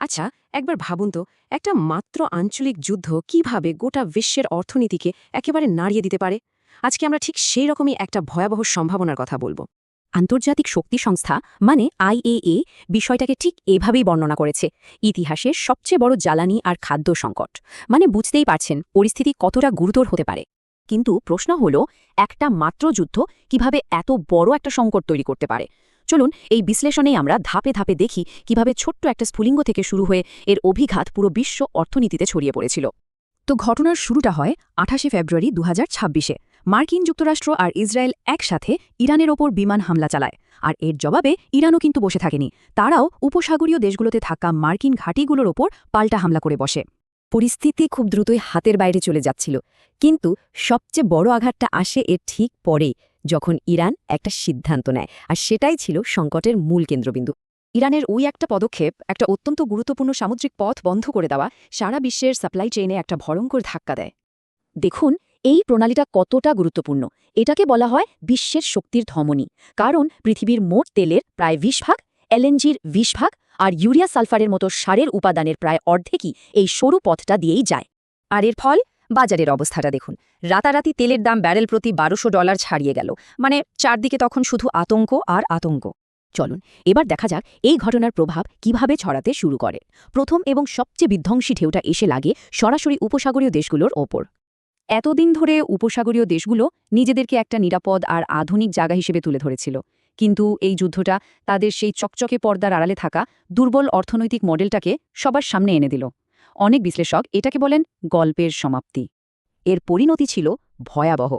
আচ্ছা, একবার ভাবুন তো, একটা মাত্র আঞ্চলিক যুদ্ধ কিভাবে গোটা বিশ্বের অর্থনীতিকে একেবারে নাড়িয়ে দিতে পারে। আজকে আমরা ঠিক সেই রকমই একটা ভয়াবহ সম্ভাবনার কথা বলবো। আন্তর্জাতিক শক্তি সংস্থা মানে আইএএ বিষয়টাকে ঠিক এভাবেই বর্ণনা করেছে, ইতিহাসের সবচেয়ে বড় জ্বালানি আর খাদ্য সংকট। মানে বুঝতেই পারছেন পরিস্থিতি কতটা গুরুতর হতে পারে। কিন্তু প্রশ্ন হলো, একটা মাত্র যুদ্ধ কিভাবে এত বড় একটা সংকট তৈরি করতে পারে। চলুন এই বিশ্লেষণেই আমরা ধাপে ধাপে দেখি কিভাবে ছোট্ট একটা স্ফুলিঙ্গ থেকে শুরু হয়ে এর অভিঘাত পুরো বিশ্ব অর্থনীতিতে ছড়িয়ে পড়েছিল। তো ঘটনার শুরুটা হয় ২৮ ফেব্রুয়ারি ২০২৬-এ। মার্কিন যুক্তরাষ্ট্র আর ইসরায়েল একসাথে ইরানের ওপর বিমান হামলা চালায়। আর এর জবাবে ইরানও কিন্তু বসে থাকেনি, তারাও উপসাগরীয় দেশগুলোতে থাকা মার্কিন ঘাঁটিগুলোর ওপর পাল্টা হামলা করে বসে। পরিস্থিতি খুব দ্রুতই হাতের বাইরে চলে যাচ্ছিল, কিন্তু সবচেয়ে বড় আঘাতটা আসে এর ঠিক পরেই, যখন ইরান একটা সিদ্ধান্ত নেয়, আর সেটাই ছিল সংকটের মূল কেন্দ্রবিন্দু। ইরানের ওই একটা পদক্ষেপ, একটা অত্যন্ত গুরুত্বপূর্ণ সামুদ্রিক পথ বন্ধ করে দেওয়া, সারা বিশ্বের সাপ্লাই চেইনে একটা ভয়ঙ্কর ধাক্কা দেয়। দেখুন এই প্রণালীটা কতটা গুরুত্বপূর্ণ। এটাকে বলা হয় বিশ্বের শক্তির ধমনী, কারণ পৃথিবীর মোট তেলের প্রায় ২০ ভাগ, এলএনজির ২০ ভাগ আর ইউরিয়া সালফারের মতো সারের উপাদানের প্রায় অর্ধেকই এই সরু পথটা দিয়েই যায়। আর এর ফল, বাজারের অবস্থাটা দেখুন। রাতারাতি তেলের দাম ব্যারেল প্রতি $১২০০ ছাড়িয়ে গেল। মানে চারদিকে তখন শুধু আতঙ্ক আর আতঙ্ক। চলুন এবার দেখা যাক এই ঘটনার প্রভাব কিভাবে ছড়াতে শুরু করে। প্রথম এবং সবচেয়ে বিধ্বংসী ঢেউটা এসে লাগে সরাসরি উপসাগরীয় দেশগুলোর ওপর। এতদিন ধরে উপসাগরীয় দেশগুলো নিজেদেরকে একটা নিরাপদ আর আধুনিক জায়গা হিসেবে তুলে ধরেছিল, কিন্তু এই যুদ্ধটা তাদের সেই চকচকে পর্দার আড়ালে থাকা দুর্বল অর্থনৈতিক মডেলটাকে সবার সামনে এনে দিল। অনেক বিশ্লেষক এটাকে বলেন গল্পের সমাপ্তি। এর পরিণতি ছিল ভয়াবহ।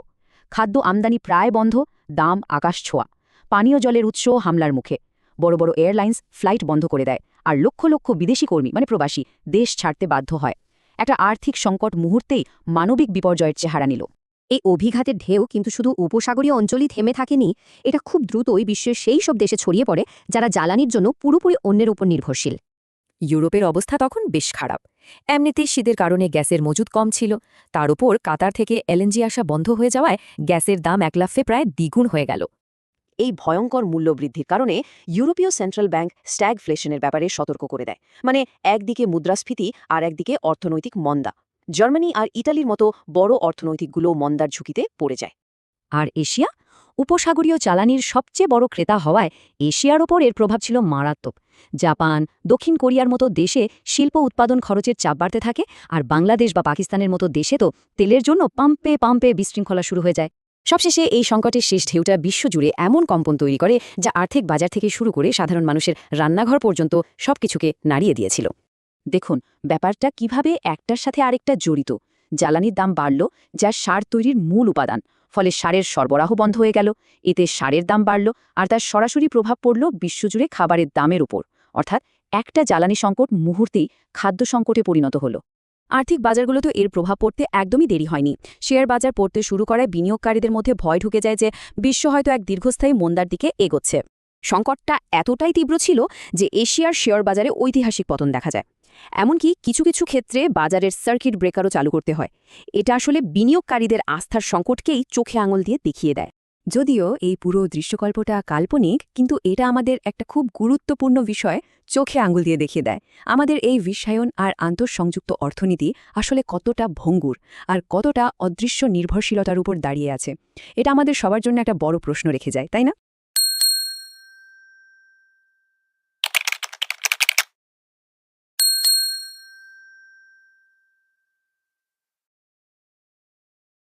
খাদ্য আমদানি প্রায় বন্ধ, দাম আকাশ ছোঁয়া, পানীয় জলের উৎস হামলার মুখে। বড় বড় এয়ারলাইন্স ফ্লাইট বন্ধ করে দেয়, আর লক্ষ লক্ষ বিদেশি কর্মী মানে প্রবাসী দেশ ছাড়তে বাধ্য হয়। একটা আর্থিক সংকট মুহূর্তেই মানবিক বিপর্যয়ের চেহারা নিল। এই অভিঘাতের ঢেউ কিন্তু শুধু উপসাগরীয় অঞ্চলই থেমে থাকেনি, এটা খুব দ্রুতই বিশ্বের সেই সব দেশে ছড়িয়ে পড়ে যারা জ্বালানির জন্য পুরোপুরি অন্যের উপর নির্ভরশীল। ইউরোপের অবস্থা তখন বেশ খারাপ। এমনিতেই শীতের কারণে গ্যাসের মজুদ কম ছিল, তার উপর কাতার থেকে এলএনজি আসা বন্ধ হয়ে যাওয়ায় গ্যাসের দাম এক লাফে প্রায় দ্বিগুণ হয়ে গেল। এই ভয়ঙ্কর মূল্যবৃদ্ধির কারণে ইউরোপীয় সেন্ট্রাল ব্যাংক স্ট্যাগফ্লেশনের ব্যাপারে সতর্ক করে দেয়। মানে একদিকে মুদ্রাস্ফীতি আর একদিকে অর্থনৈতিক মন্দা। জার্মানি আর ইটালির মতো বড় অর্থনৈতিকগুলো মন্দার ঝুঁকিতে পড়ে যায়। আর এশিয়া, উপসাগরীয় জ্বালানির সবচেয়ে বড় ক্রেতা হওয়ায় এশিয়ার ওপর এর প্রভাব ছিল মারাত্মক। জাপান, দক্ষিণ কোরিয়ার মতো দেশে শিল্প উৎপাদন খরচের চাপ বাড়তে থাকে, আর বাংলাদেশ বা পাকিস্তানের মতো দেশে তো তেলের জন্য পাম্পে পাম্পে বিশৃঙ্খলা শুরু হয়ে যায়। সবশেষে এই সংকটের শেষ ঢেউটা বিশ্বজুড়ে এমন কম্পন তৈরি করে, যা আর্থিক বাজার থেকে শুরু করে সাধারণ মানুষের রান্নাঘর পর্যন্ত সবকিছুকে নাড়িয়ে দিয়েছিল। দেখুন ব্যাপারটা কিভাবে একটার সাথে আরেকটা জড়িত। জ্বালানির দাম বাড়ল, যা সার তৈরির মূল উপাদান, ফলে সারের সরবরাহ বন্ধ হয়ে গেল। এতে সারের দাম বাড়ল, আর তার সরাসরি প্রভাব পড়ল বিশ্বজুড়ে খাবারের দামের উপর। অর্থাৎ একটা জ্বালানি সংকট মুহূর্তেই খাদ্য সংকটে পরিণত হল। আর্থিক বাজারগুলো তো এর প্রভাব পড়তে একদমই দেরি হয়নি। শেয়ার বাজার পড়তে শুরু করায় বিনিয়োগকারীদের মধ্যে ভয় ঢুকে যায় যে বিশ্ব হয়তো এক দীর্ঘস্থায়ী মন্দার দিকে এগোচ্ছে। সংকটটা এতটাই তীব্র ছিল যে এশিয়ার শেয়ার বাজারে ঐতিহাসিক পতন দেখা যায়। এমনকি কিছু কিছু ক্ষেত্রে বাজারের সার্কিট ব্রেকারও চালু করতে হয়। এটা আসলে বিনিয়োগকারীদের আস্থার সংকটকেই চোখে আঙুল দিয়ে দেখিয়ে দেয়। যদিও এই পুরো দৃশ্যকল্পটা কাল্পনিক, কিন্তু এটা আমাদের একটা খুব গুরুত্বপূর্ণ বিষয় চোখে আঙুল দিয়ে দেখিয়ে দেয়। আমাদের এই বিশ্বায়ন আর আন্তঃসংযুক্ত অর্থনীতি আসলে কতটা ভঙ্গুর আর কতটা অদৃশ্য নির্ভরশীলতার উপর দাঁড়িয়ে আছে। এটা আমাদের সবার জন্য একটা বড় প্রশ্ন রেখে যায়, তাই না?